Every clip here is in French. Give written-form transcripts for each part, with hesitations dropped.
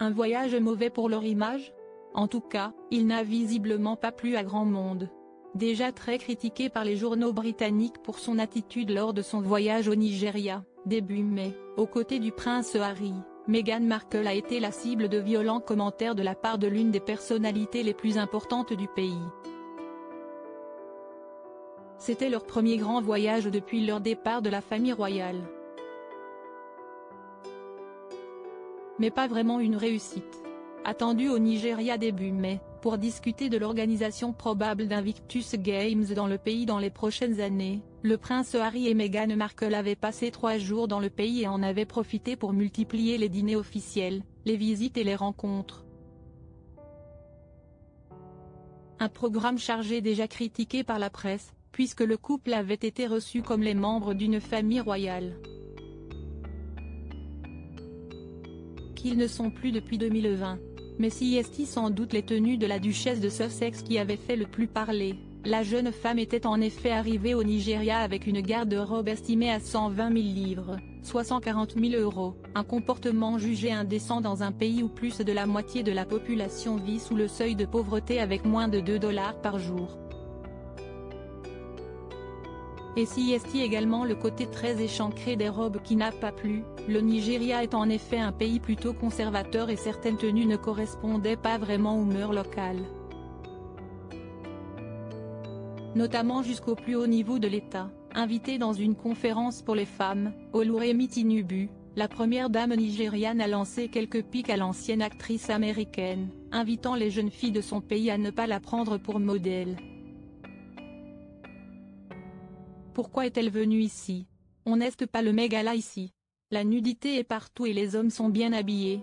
Un voyage mauvais pour leur image? En tout cas, il n'a visiblement pas plu à grand monde. Déjà très critiqué par les journaux britanniques pour son attitude lors de son voyage au Nigeria, début mai, aux côtés du prince Harry, Meghan Markle a été la cible de violents commentaires de la part de l'une des personnalités les plus importantes du pays. C'était leur premier grand voyage depuis leur départ de la famille royale. Mais pas vraiment une réussite. Attendu au Nigeria début mai, pour discuter de l'organisation probable d'Invictus Games dans le pays dans les prochaines années, le prince Harry et Meghan Markle avaient passé 3 jours dans le pays et en avaient profité pour multiplier les dîners officiels, les visites et les rencontres. Un programme chargé déjà critiqué par la presse, puisque le couple avait été reçu comme les membres d'une famille royale. Qu'ils ne sont plus depuis 2020. Mais si est sans doute les tenues de la duchesse de Sussex qui avaient fait le plus parler. La jeune femme était en effet arrivée au Nigeria avec une garde-robe estimée à 120 000 livres, soit 140 000 €, un comportement jugé indécent dans un pays où plus de la moitié de la population vit sous le seuil de pauvreté avec moins de $2 par jour. Et si est également le côté très échancré des robes qui n'a pas plu, le Nigeria est en effet un pays plutôt conservateur et certaines tenues ne correspondaient pas vraiment aux mœurs locales. Notamment jusqu'au plus haut niveau de l'État, invitée dans une conférence pour les femmes, Oluremi Tinubu, la première dame nigériane a lancé quelques piques à l'ancienne actrice américaine, invitant les jeunes filles de son pays à ne pas la prendre pour modèle. Pourquoi est-elle venue ici? On n'est pas le mégala ici. La nudité est partout et les hommes sont bien habillés.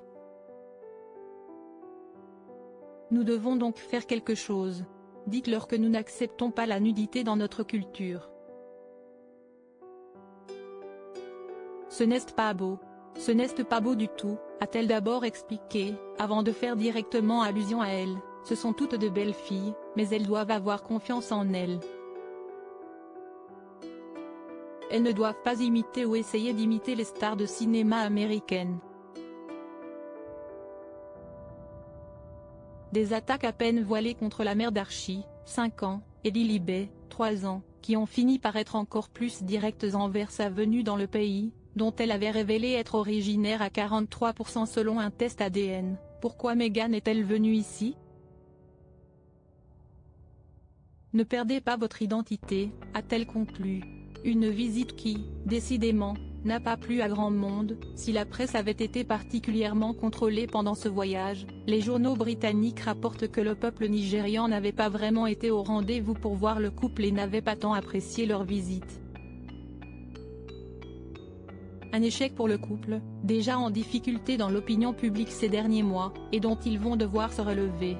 Nous devons donc faire quelque chose. Dites-leur que nous n'acceptons pas la nudité dans notre culture. Ce n'est pas beau. Ce n'est pas beau du tout, a-t-elle d'abord expliqué, avant de faire directement allusion à elle. Ce sont toutes de belles filles, mais elles doivent avoir confiance en elles. Elles ne doivent pas imiter ou essayer d'imiter les stars de cinéma américaines. Des attaques à peine voilées contre la mère d'Archie, 5 ans, et Lilibet, 3 ans, qui ont fini par être encore plus directes envers sa venue dans le pays, dont elle avait révélé être originaire à 43% selon un test ADN. Pourquoi Meghan est-elle venue ici? Ne perdez pas votre identité, a-t-elle conclu. Une visite qui, décidément, n'a pas plu à grand monde. Si la presse avait été particulièrement contrôlée pendant ce voyage, les journaux britanniques rapportent que le peuple nigérian n'avait pas vraiment été au rendez-vous pour voir le couple et n'avait pas tant apprécié leur visite. Un échec pour le couple, déjà en difficulté dans l'opinion publique ces derniers mois, et dont ils vont devoir se relever.